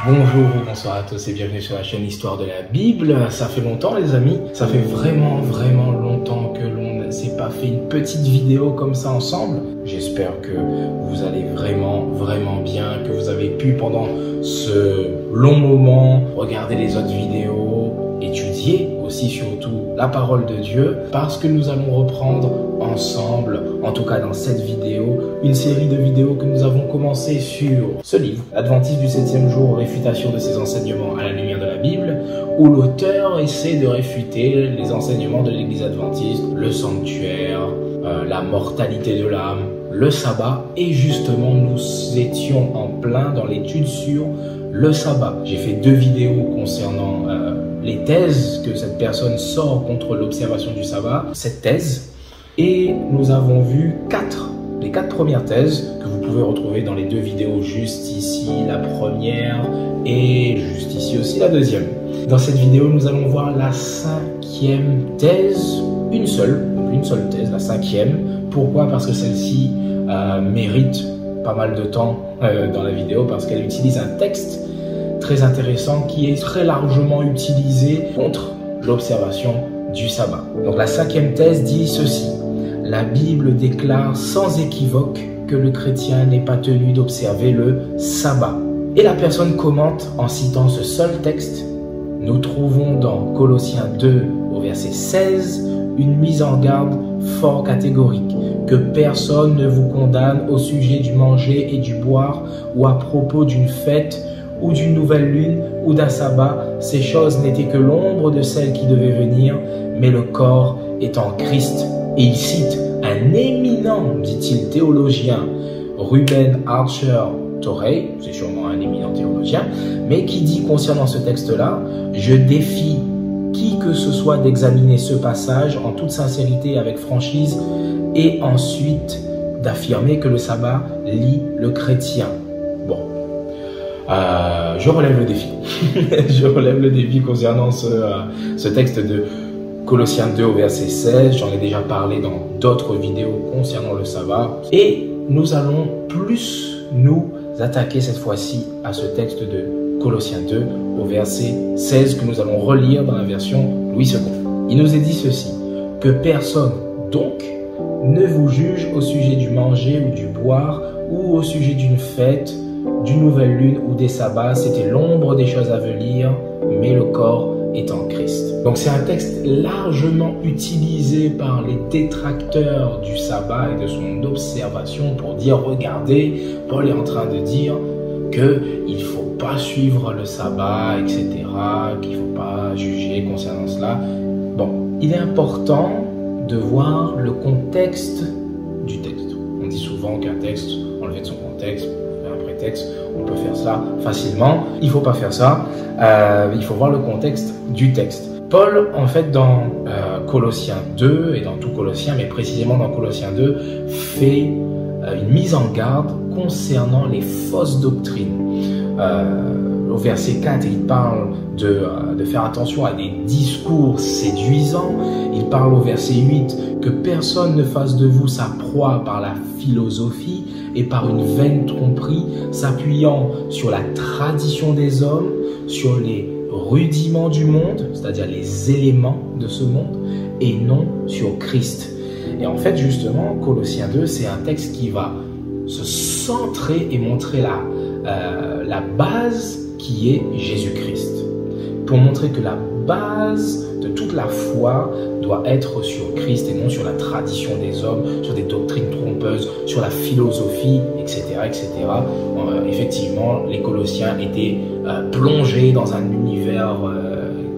Bonjour ou bonsoir à tous et bienvenue sur la chaîne Histoire de la Bible. Ça fait longtemps les amis, ça fait vraiment longtemps que l'on ne s'est pas fait une petite vidéo comme ça ensemble. J'espère que vous allez vraiment bien, que vous avez pu pendant ce long moment regarder les autres vidéos, étudier aussi surtout la parole de Dieu, parce que nous allons reprendre ensemble, en tout cas dans cette vidéo, une série de vidéos que nous avons commencé sur ce livre, Adventiste du 7e jour, réfutation de ses enseignements à la lumière de la Bible, où l'auteur essaie de réfuter les enseignements de l'Église adventiste, le sanctuaire, la mortalité de l'âme, le sabbat, et justement nous étions en plein dans l'étude sur le sabbat. J'ai fait 2 vidéos concernant les thèses que cette personne sort contre l'observation du sabbat, cette thèse, et nous avons vu les 4 premières thèses que vous pouvez retrouver dans les 2 vidéos, juste ici la première et juste ici aussi la deuxième. Dans cette vidéo, nous allons voir la 5e thèse, une seule thèse, la 5e. Pourquoi? Parce que celle-ci mérite pas mal de temps dans la vidéo, parce qu'elle utilise un texte très intéressant qui est très largement utilisé contre l'observation du sabbat. Donc la 5e thèse dit ceci: la Bible déclare sans équivoque que le chrétien n'est pas tenu d'observer le sabbat. Et la personne commente en citant ce seul texte. Nous trouvons dans Colossiens 2 au verset 16 une mise en garde fort catégorique, que personne ne vous condamne au sujet du manger et du boire ou à propos d'une fête ou d'une nouvelle lune ou d'un sabbat. Ces choses n'étaient que l'ombre de celles qui devaient venir, mais le corps est en Christ. Et il cite un éminent, dit-il, théologien, Ruben Archer Torrey, c'est sûrement un éminent théologien, mais qui dit concernant ce texte-là: je défie qui que ce soit d'examiner ce passage en toute sincérité et avec franchise, et ensuite d'affirmer que le sabbat lie le chrétien. Bon, je relève le défi. Je relève le défi concernant ce texte de Colossiens 2 au verset 16. J'en ai déjà parlé dans d'autres vidéos concernant le sabbat. Et nous allons plus nous attaquer cette fois-ci à ce texte de Colossiens 2 au verset 16 que nous allons relire dans la version Louis II. Il nous est dit ceci: que personne donc ne vous juge au sujet du manger ou du boire ou au sujet d'une fête, d'une nouvelle lune ou des sabbats. C'était l'ombre des choses à venir, mais le corps est en Christ. Donc c'est un texte largement utilisé par les détracteurs du sabbat et de son observation pour dire: regardez, Paul est en train de dire qu'il ne faut pas suivre le sabbat, etc., qu'il ne faut pas juger concernant cela. Bon, il est important de voir le contexte du texte. On dit souvent qu'un texte, enlevé de son contexte, un prétexte, on peut faire ça facilement. Il ne faut pas faire ça. Il faut voir le contexte du texte. Paul, en fait, dans Colossiens 2 et dans tout Colossiens, mais précisément dans Colossiens 2, fait une mise en garde concernant les fausses doctrines. Au verset 4, il parle de faire attention à des discours séduisants. Il parle au verset 8 que personne ne fasse de vous sa proie par la philosophie et par une vaine tromperie, s'appuyant sur la tradition des hommes, sur les rudiments du monde, c'est-à-dire les éléments de ce monde, et non sur Christ. Et en fait, justement, Colossiens 2, c'est un texte qui va se centrer et montrer la base qui est Jésus-Christ, pour montrer que la base de toute la foi doit être sur Christ et non sur la tradition des hommes, sur des doctrines trompeuses, sur la philosophie, etc. etc. Effectivement, les Colossiens étaient plongés dans un univers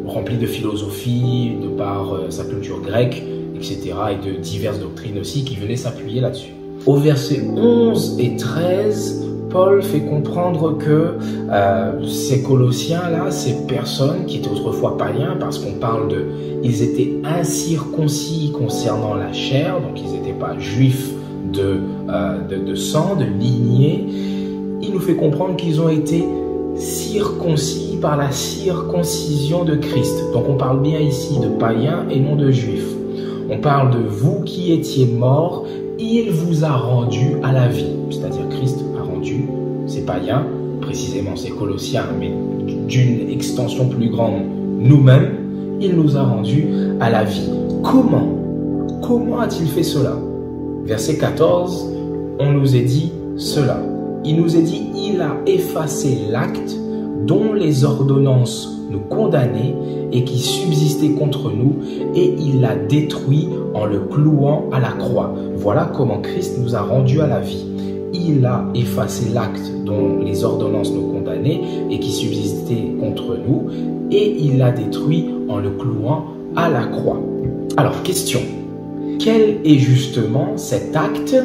rempli de philosophie, de par sa culture grecque, etc. et de diverses doctrines aussi qui venaient s'appuyer là-dessus. Au verset 11 et 13, Paul fait comprendre que ces Colossiens-là, ces personnes qui étaient autrefois païens, parce qu'on parle ils étaient incirconcis concernant la chair, donc ils n'étaient pas juifs de sang, de lignée. Il nous fait comprendre qu'ils ont été circoncis par la circoncision de Christ. Donc on parle bien ici de païens et non de juifs. On parle de vous qui étiez morts, il vous a rendu à la vie. C'est-à-dire Christ a rendu ces païens précisément ces Colossiens, mais d'une extension plus grande, nous-mêmes, il nous a rendus à la vie. Comment? Comment a-t-il fait cela? Verset 14, on nous est dit cela. Il nous est dit, il a effacé l'acte dont les ordonnances nous condamnaient et qui subsistait contre nous, et il l'a détruit en le clouant à la croix. Voilà comment Christ nous a rendus à la vie. Il a effacé l'acte dont les ordonnances nous condamnaient et qui subsistait contre nous, et il l'a détruit en le clouant à la croix. Alors, question. Quel est justement cet acte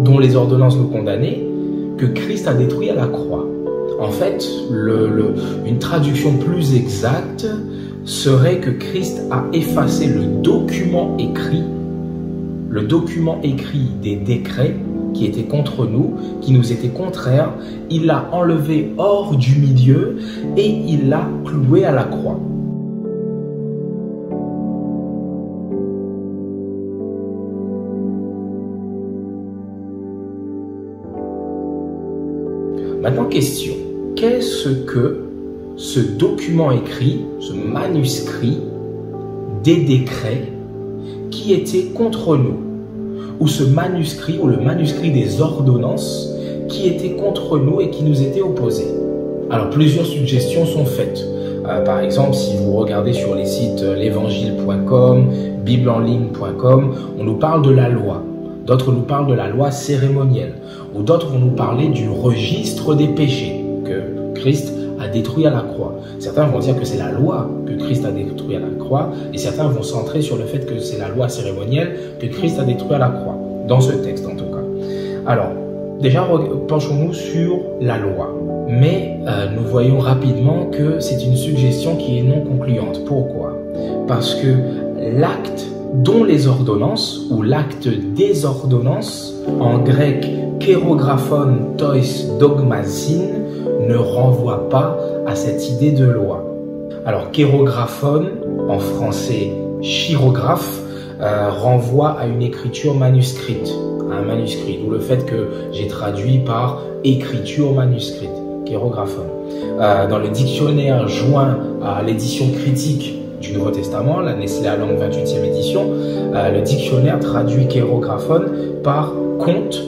dont les ordonnances nous condamnaient que Christ a détruit à la croix? En fait, une traduction plus exacte serait que Christ a effacé le document écrit des décrets qui étaient contre nous, qui nous étaient contraires. Il l'a enlevé hors du milieu et il l'a cloué à la croix. Maintenant, question. Qu'est-ce que ce document écrit, ce manuscrit des décrets qui étaient contre nous, ou ce manuscrit, ou le manuscrit des ordonnances qui étaient contre nous et qui nous étaient opposés? Alors, plusieurs suggestions sont faites. Par exemple, si vous regardez sur les sites l'évangile.com, bibleenligne.com, on nous parle de la loi. D'autres nous parlent de la loi cérémonielle. Ou d'autres vont nous parler du registre des péchés que Christ a détruit à la croix. Certains vont dire que c'est la loi que Christ a détruit à la croix, et certains vont centrer sur le fait que c'est la loi cérémonielle que Christ a détruit à la croix, dans ce texte en tout cas. Alors, déjà, penchons-nous sur la loi. Mais nous voyons rapidement que c'est une suggestion qui est non concluante. Pourquoi? Parce que l'acte dont les ordonnances, ou l'acte des ordonnances, en grec kérographon tois dogmasin, ne renvoie pas à cette idée de loi. Alors kérographon, en français chirographe, renvoie à une écriture manuscrite, à un manuscrit, d'où le fait que j'ai traduit par écriture manuscrite, kérographon. Dans le dictionnaire joint à l'édition critique du Nouveau Testament, la Nestlé Aland 28e édition, le dictionnaire traduit kérographon par compte,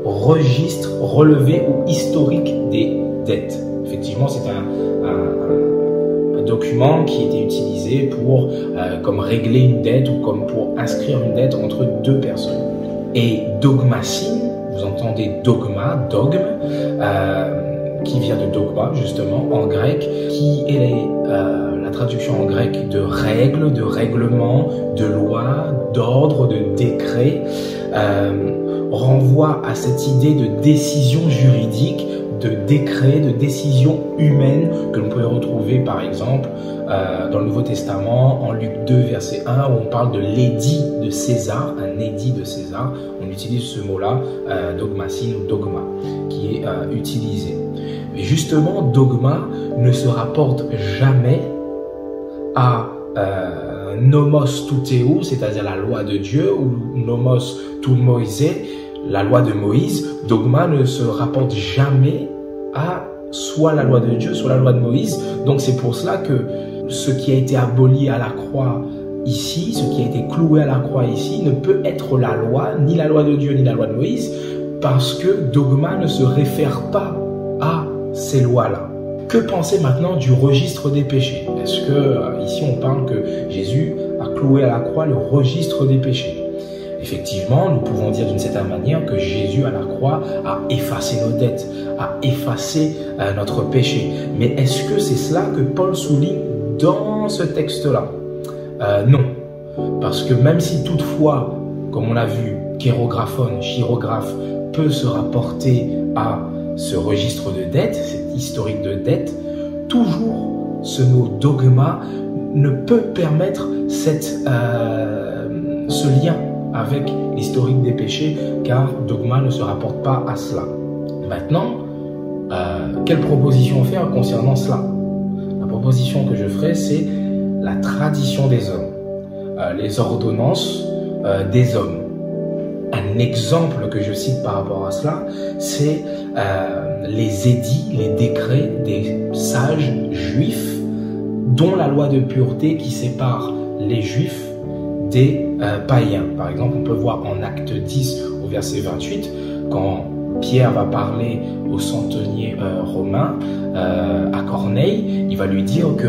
registre, relevé ou historique des dettes. Effectivement, c'est un document qui était utilisé pour comme régler une dette ou comme pour inscrire une dette entre deux personnes. Et dogmasin, vous entendez dogma, dogme, qui vient de dogma justement en grec, qui est la traduction en grec de règle, de règlement, de loi, d'ordre, de décret, renvoie à cette idée de décision juridique, de décret, de décision humaine que l'on peut retrouver par exemple dans le Nouveau Testament, en Luc 2 verset 1, où on parle de l'édit de César, un édit de César. On utilise ce mot-là, dogmasin ou dogma, qui est utilisé. Mais justement, dogma ne se rapporte jamais à nomos touteu, c'est-à-dire la loi de Dieu, ou nomos tou Moïse, la loi de Moïse. Dogma ne se rapporte jamais à soit la loi de Dieu, soit la loi de Moïse. Donc c'est pour cela que ce qui a été aboli à la croix ici, ce qui a été cloué à la croix ici, ne peut être la loi, ni la loi de Dieu, ni la loi de Moïse, parce que dogma ne se réfère pas à ces lois-là. Que penser maintenant du registre des péchés? Est-ce que ici on parle que Jésus a cloué à la croix le registre des péchés? Effectivement, nous pouvons dire d'une certaine manière que Jésus à la croix a effacé nos dettes, a effacé notre péché. Mais est-ce que c'est cela que Paul souligne dans ce texte-là? Non. Parce que même si toutefois, comme on l'a vu, kérographon, chirographe, peut se rapporter à ce registre de dette, cet historique de dette, toujours ce mot dogma ne peut permettre ce lien avec l'historique des péchés, car dogma ne se rapporte pas à cela. Maintenant, quelle proposition faire concernant cela? La proposition que je ferai, c'est la tradition des hommes, les ordonnances des hommes. Un exemple que je cite par rapport à cela, c'est les édits, les décrets des sages juifs, dont la loi de pureté qui sépare les juifs des païens. Par exemple, on peut voir en Acte 10 au verset 28, quand Pierre va parler au centenier romain, à Corneille, il va lui dire que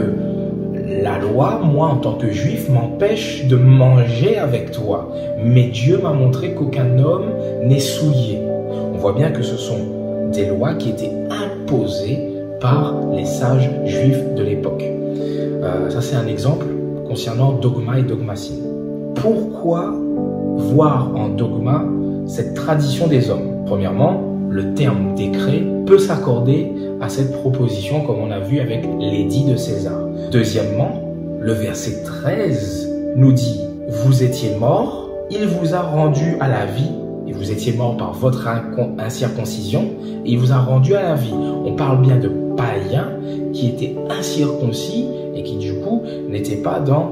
la loi, moi en tant que juif, m'empêche de manger avec toi. Mais Dieu m'a montré qu'aucun homme n'est souillé. On voit bien que ce sont des lois qui étaient imposées par les sages juifs de l'époque. Ça, c'est un exemple concernant dogma et dogmatie. Pourquoi voir en dogma cette tradition des hommes? Premièrement, le terme décret peut s'accorder à cette proposition, comme on a vu avec l'édit de César. Deuxièmement, le verset 13 nous dit « Vous étiez morts, il vous a rendu à la vie, et vous étiez morts par votre incirconcision, et il vous a rendu à la vie. » On parle bien de païens qui étaient incirconcis et qui du coup n'étaient pas dans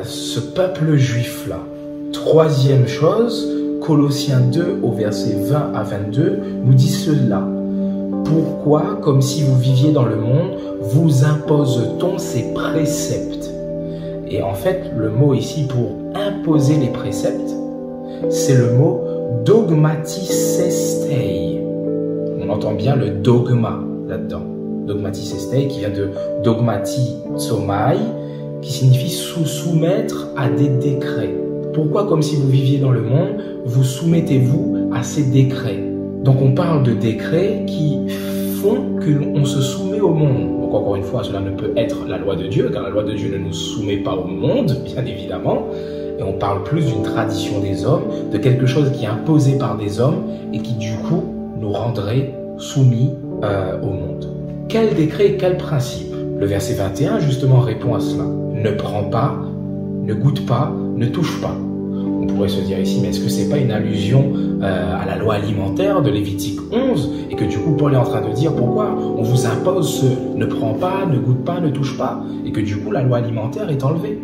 ce peuple juif-là. Troisième chose, Colossiens 2 au verset 20 à 22 nous dit cela. Pourquoi, comme si vous viviez dans le monde, vous impose-t-on ces préceptes? Et en fait, le mot ici pour imposer les préceptes, c'est le mot dogmatisestei. On entend bien le dogma là-dedans. Dogmatisestei qui vient de dogmatizomai, qui signifie soumettre à des décrets. Pourquoi, comme si vous viviez dans le monde, vous soumettez-vous à ces décrets? Donc on parle de décrets qui font qu'on se soumet au monde. Donc encore une fois, cela ne peut être la loi de Dieu, car la loi de Dieu ne nous soumet pas au monde, bien évidemment. Et on parle plus d'une tradition des hommes, de quelque chose qui est imposé par des hommes et qui du coup nous rendrait soumis au monde. Quel décret et quel principe? Le verset 21 justement répond à cela. Ne prends pas, ne goûte pas, ne touche pas. On pourrait se dire ici, mais est-ce que c'est pas une allusion à la loi alimentaire de Lévitique 11 et que du coup Paul est en train de dire pourquoi on vous impose ce ne prends pas, ne goûte pas, ne touche pas et que du coup la loi alimentaire est enlevée?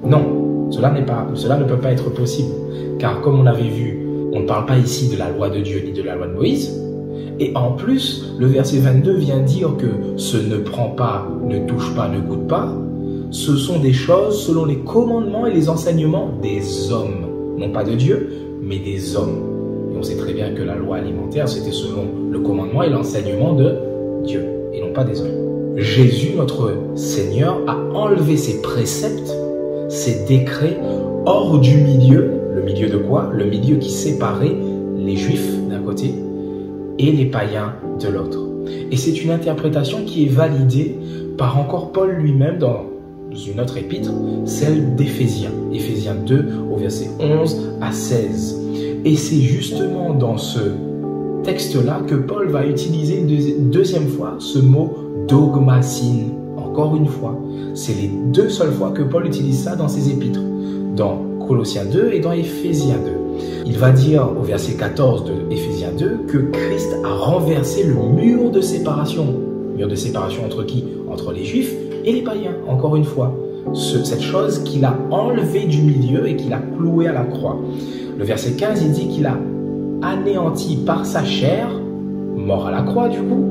Non, cela ne peut pas être possible car comme on avait vu, on ne parle pas ici de la loi de Dieu ni de la loi de Moïse et en plus le verset 22 vient dire que ce ne prend pas, ne touche pas, ne goûte pas, ce sont des choses selon les commandements et les enseignements des hommes. Non pas de Dieu, mais des hommes. Et on sait très bien que la loi alimentaire, c'était selon le commandement et l'enseignement de Dieu, et non pas des hommes. Jésus, notre Seigneur, a enlevé ses préceptes, ses décrets, hors du milieu. Le milieu de quoi? Le milieu qui séparait les Juifs d'un côté et les païens de l'autre. Et c'est une interprétation qui est validée par encore Paul lui-même dans une autre épître, celle d'Éphésiens, Éphésiens 2 au verset 11 à 16. Et c'est justement dans ce texte-là que Paul va utiliser une deuxième fois ce mot dogmasin. Encore une fois, c'est les deux seules fois que Paul utilise ça dans ses épîtres, dans Colossiens 2 et dans Éphésiens 2. Il va dire au verset 14 de Éphésiens 2 que Christ a renversé le mur de séparation. Mur de séparation entre qui? Entre les Juifs et les païens, encore une fois. Cette chose qu'il a enlevée du milieu et qu'il a clouée à la croix. Le verset 15, il dit qu'il a anéanti par sa chair, mort à la croix du coup,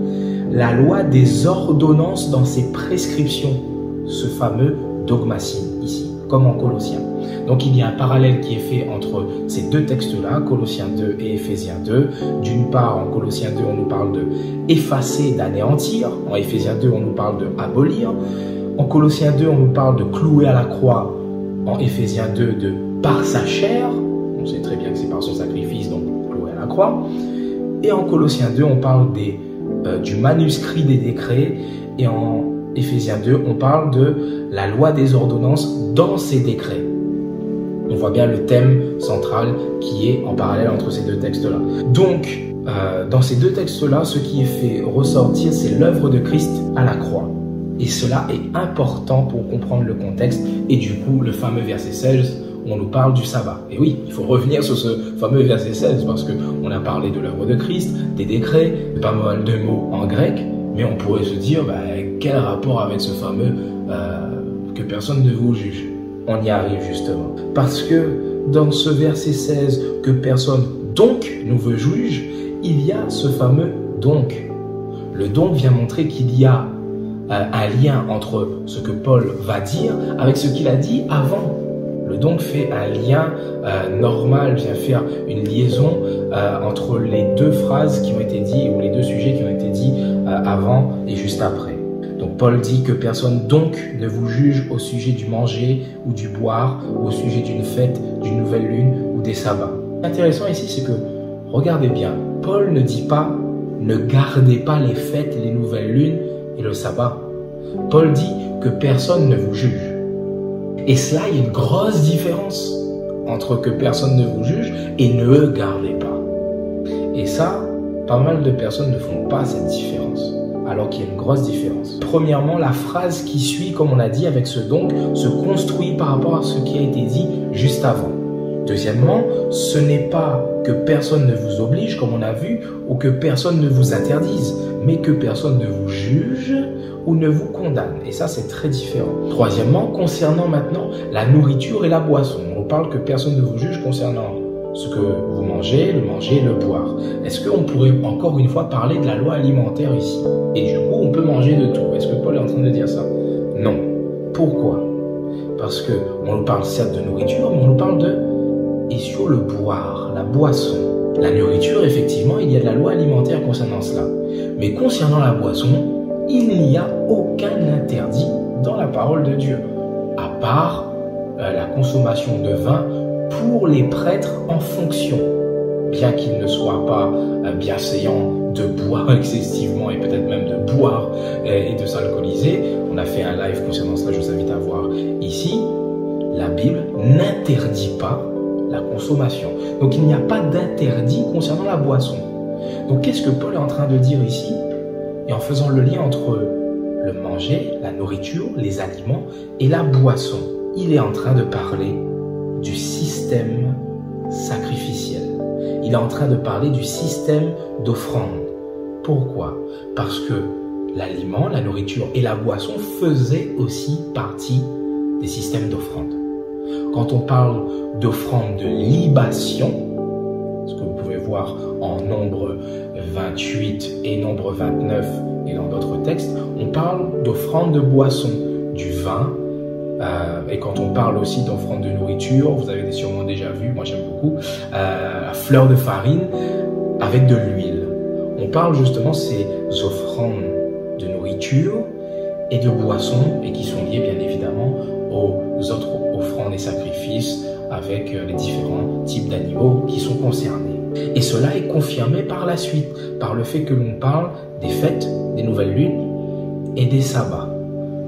la loi des ordonnances dans ses prescriptions. Ce fameux dogmasin ici, comme en Colossiens. Donc il y a un parallèle qui est fait entre ces deux textes-là, Colossiens 2 et Éphésiens 2. D'une part, en Colossiens 2, on nous parle de effacer, d'anéantir. En Éphésiens 2, on nous parle de abolir. En Colossiens 2, on nous parle de clouer à la croix. En Éphésiens 2, de par sa chair. On sait très bien que c'est par son sacrifice, donc clouer à la croix. Et en Colossiens 2, on parle du manuscrit des décrets. Et en Éphésiens 2, on parle de la loi des ordonnances dans ces décrets. On voit bien le thème central qui est en parallèle entre ces deux textes-là. Donc, dans ces deux textes-là, ce qui est fait ressortir, c'est l'œuvre de Christ à la croix. Et cela est important pour comprendre le contexte. Et du coup, le fameux verset 16, où on nous parle du sabbat. Et oui, il faut revenir sur ce fameux verset 16, parce qu'on a parlé de l'œuvre de Christ, des décrets, pas mal de mots en grec, mais on pourrait se dire, quel rapport avec ce fameux que personne ne vous juge? On y arrive justement. Parce que dans ce verset 16, que personne donc nouveau juge, il y a ce fameux donc. Le donc vient montrer qu'il y a un lien entre ce que Paul va dire avec ce qu'il a dit avant. Le donc fait un lien normal, vient faire une liaison entre les deux phrases qui ont été dites ou les deux sujets qui ont été dits avant et juste après. Donc Paul dit que personne donc ne vous juge au sujet du manger ou du boire, ou au sujet d'une fête, d'une nouvelle lune ou des sabbats. Ce qui est intéressant ici, c'est que, regardez bien, Paul ne dit pas ne gardez pas les fêtes, les nouvelles lunes et le sabbat. Paul dit que personne ne vous juge. Et cela, il y a une grosse différence entre que personne ne vous juge et ne gardez pas. Et ça, pas mal de personnes ne font pas cette différence, alors qu'il y a une grosse différence. Premièrement, la phrase qui suit, comme on a dit avec ce donc, se construit par rapport à ce qui a été dit juste avant. Deuxièmement, ce n'est pas que personne ne vous oblige, comme on a vu, ou que personne ne vous interdise, mais que personne ne vous juge ou ne vous condamne. Et ça, c'est très différent. Troisièmement, concernant maintenant la nourriture et la boisson. On parle que personne ne vous juge concernant ce que vous mangez, le manger, le boire. Est-ce qu'on pourrait encore une fois parler de la loi alimentaire ici? Et du coup, on peut manger de tout. Est-ce que Paul est en train de dire ça? Non. Pourquoi? Parce qu'on nous parle certes de nourriture, mais on nous parle de... Et sur le boire, la boisson, la nourriture, effectivement, il y a de la loi alimentaire concernant cela. Mais concernant la boisson, il n'y a aucun interdit dans la parole de Dieu, à part la consommation de vin pour les prêtres en fonction. Bien qu'il ne soit pas bienséant de boire excessivement et peut-être même de boire et de s'alcooliser, on a fait un live concernant cela, je vous invite à voir ici, la Bible n'interdit pas la consommation. Donc il n'y a pas d'interdit concernant la boisson. Donc qu'est-ce que Paul est en train de dire ici? Et en faisant le lien entre le manger, la nourriture, les aliments et la boisson, il est en train de parler du système sacrificiel. Il est en train de parler du système d'offrande. Pourquoi? Parce que l'aliment, la nourriture et la boisson faisaient aussi partie des systèmes d'offrande. Quand on parle d'offrande de libation, ce que vous pouvez voir en Nombre 28 et Nombre 29 et dans d'autres textes, on parle d'offrande de boisson, du vin, et quand on parle aussi d'offrande de nourriture, vous avez sûrement déjà vu, moi j'aime beaucoup, la fleur de farine avec de l'huile. On parle justement de ces offrandes de nourriture et de boissons, et qui sont liées bien évidemment aux autres offrandes et sacrifices avec les différents types d'animaux qui sont concernés. Et cela est confirmé par la suite, par le fait que l'on parle des fêtes, des nouvelles lunes et des sabbats.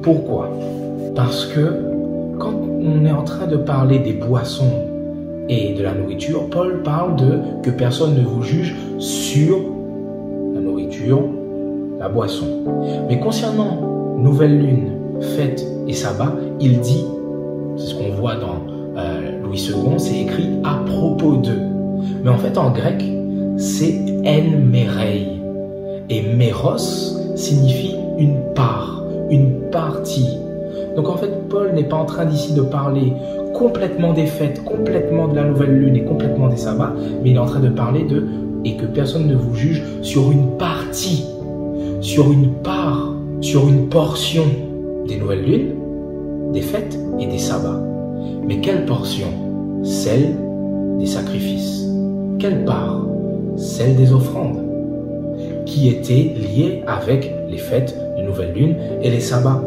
Pourquoi? Parce que quand on est en train de parler des boissons et de la nourriture, Paul parle de que personne ne vous juge sur la nourriture, la boisson. Mais concernant nouvelle lune, fête et sabbat, il dit, c'est ce qu'on voit dans Louis II, c'est écrit à propos d'eux. Mais en fait, en grec, c'est en merei. Et méros signifie une part, une partie. Donc en fait, Paul n'est pas en train d'ici de parler complètement des fêtes, complètement de la nouvelle lune et complètement des sabbats, mais il est en train de parler de et que personne ne vous juge sur une partie, sur une part, sur une portion des nouvelles lunes, des fêtes et des sabbats. Mais quelle portion? Celle des sacrifices. Quelle part? Celle des offrandes, qui étaient liées avec les fêtes de nouvelle lune et les sabbats.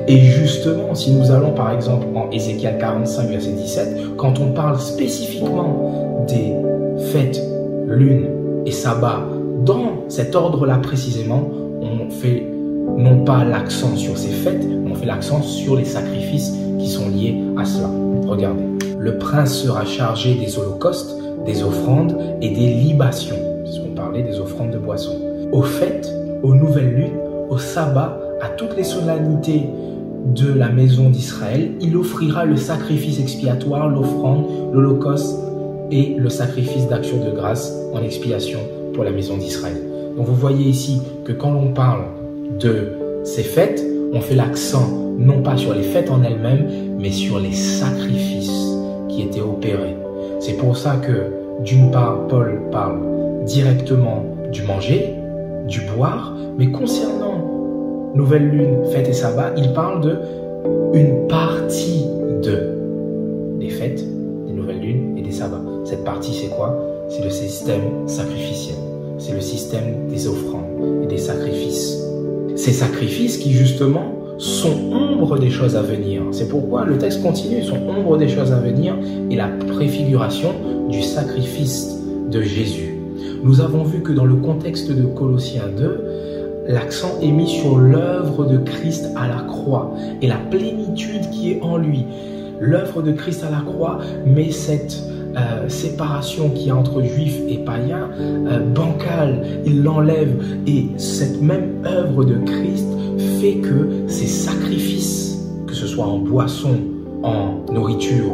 Et justement, si nous allons par exemple en Ézéchiel 45, verset 17, quand on parle spécifiquement des fêtes, lunes et sabbats, dans cet ordre-là précisément, on fait non pas l'accent sur ces fêtes, mais on fait l'accent sur les sacrifices qui sont liés à cela. Regardez. Le prince sera chargé des holocaustes, des offrandes et des libations, puisqu'on parlait des offrandes de boissons. Aux fêtes, aux nouvelles lunes, au sabbat, à toutes les solennités de la maison d'Israël, il offrira le sacrifice expiatoire, l'offrande, l'holocauste et le sacrifice d'action de grâce en expiation pour la maison d'Israël. Donc vous voyez ici que quand l'on parle de ces fêtes, on fait l'accent non pas sur les fêtes en elles-mêmes, mais sur les sacrifices qui étaient opérés. C'est pour ça que d'une part, Paul parle directement du manger, du boire, mais concernant nouvelle lune, fête et sabbat, il parle de une partie des fêtes, des nouvelles lunes et des sabbats. Cette partie, c'est quoi? C'est le système sacrificiel. C'est le système des offrandes et des sacrifices. Ces sacrifices qui, justement, sont ombre des choses à venir. C'est pourquoi le texte continue, sont ombre des choses à venir et la préfiguration du sacrifice de Jésus. Nous avons vu que dans le contexte de Colossiens 2, l'accent est mis sur l'œuvre de Christ à la croix et la plénitude qui est en lui. L'œuvre de Christ à la croix met cette séparation qu'il y a entre juifs et païens bancale, il l'enlève, et cette même œuvre de Christ fait que ces sacrifices, que ce soit en boisson, en nourriture,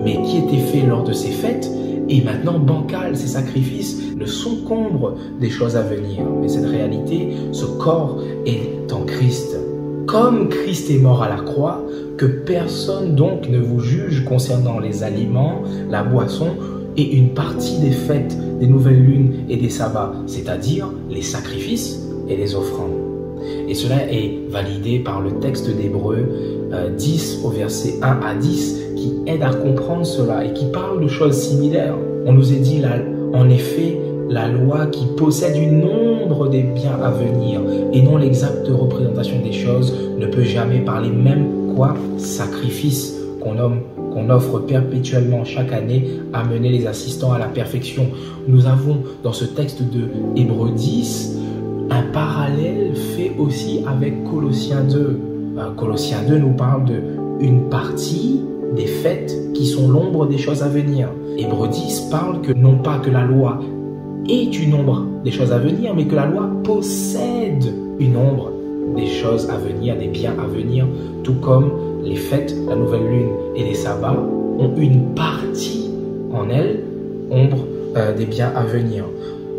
mais qui étaient faits lors de ces fêtes, et maintenant bancal, ces sacrifices ne sont qu'ombre des choses à venir. Mais cette réalité, ce corps est en Christ. Comme Christ est mort à la croix, que personne donc ne vous juge concernant les aliments, la boisson et une partie des fêtes, des nouvelles lunes et des sabbats, c'est-à-dire les sacrifices et les offrandes. Et cela est validé par le texte d'Hébreux 10 au verset 1 à 10 qui aide à comprendre cela et qui parle de choses similaires. On nous est dit là, en effet, la loi qui possède une ombre des biens à venir et non l'exacte représentation des choses ne peut jamais parler même quoi sacrifice qu'on offre perpétuellement chaque année à mener les assistants à la perfection. Nous avons dans ce texte de Hébreux 10 un parallèle fait aussi avec Colossiens 2. Colossiens 2 nous parle d'une partie des fêtes qui sont l'ombre des choses à venir. Hébreux 10 parle que non pas que la loi est une ombre des choses à venir, mais que la loi possède une ombre des choses à venir, des biens à venir, tout comme les fêtes, la nouvelle lune et les sabbats ont une partie en elles, ombre des biens à venir.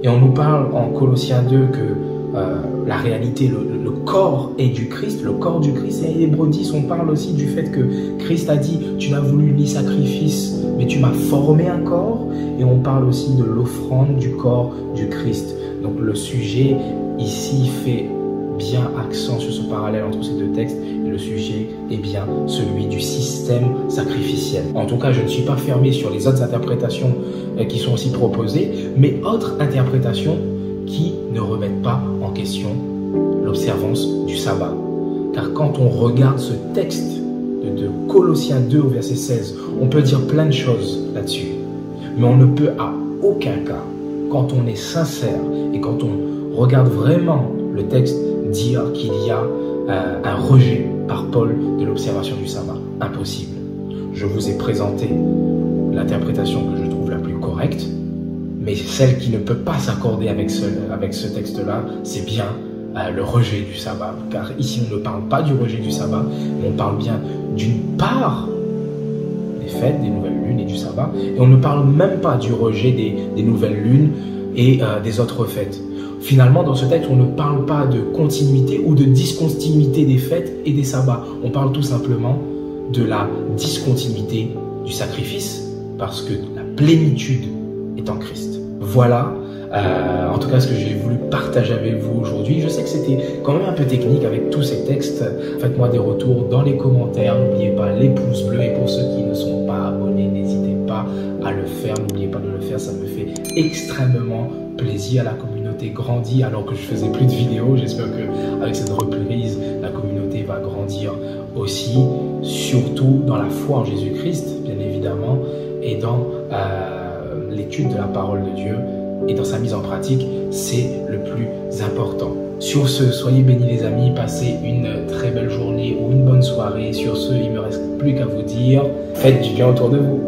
Et on nous parle en Colossiens 2 que la réalité, le corps est du Christ, le corps du Christ. Et Hébreux 10, on parle aussi du fait que Christ a dit « Tu n'as voulu ni sacrifice, mais tu m'as formé un corps ». Et on parle aussi de l'offrande du corps du Christ. Donc le sujet ici fait bien accent sur ce parallèle entre ces deux textes. Et le sujet est bien celui du système sacrificiel. En tout cas, je ne suis pas fermé sur les autres interprétations qui sont aussi proposées, mais autres interprétations qui ne remettent pas en question l'observance du sabbat. Car quand on regarde ce texte de Colossiens 2 au verset 16, on peut dire plein de choses là-dessus. Mais on ne peut à aucun cas, quand on est sincère et quand on regarde vraiment le texte, dire qu'il y a un rejet par Paul de l'observation du sabbat. Impossible. Je vous ai présenté l'interprétation que je trouve la plus correcte, mais celle qui ne peut pas s'accorder avec ce texte-là, c'est bien le rejet du sabbat. Car ici, on ne parle pas du rejet du sabbat, mais on parle bien d'une part des fêtes, des nouvelles lunes et du sabbat. Et on ne parle même pas du rejet des nouvelles lunes et des autres fêtes. Finalement, dans ce texte, on ne parle pas de continuité ou de discontinuité des fêtes et des sabbats. On parle tout simplement de la discontinuité du sacrifice, parce que la plénitude est en Christ. Voilà, en tout cas, ce que j'ai voulu partager avec vous aujourd'hui. Je sais que c'était quand même un peu technique avec tous ces textes. Faites-moi des retours dans les commentaires. N'oubliez pas les pouces bleus. Et pour ceux qui ne sont pas abonnés, n'hésitez pas à le faire. N'oubliez pas de le faire, ça me fait extrêmement plaisir. La communauté grandit alors que je faisais plus de vidéos. J'espère qu'avec cette reprise, la communauté va grandir aussi, surtout dans la foi en Jésus-Christ, bien évidemment, et dans l'étude de la parole de Dieu et dans sa mise en pratique, c'est le plus important. Sur ce, soyez bénis les amis, passez une très belle journée ou une bonne soirée. Sur ce, il ne me reste plus qu'à vous dire, faites du bien autour de vous.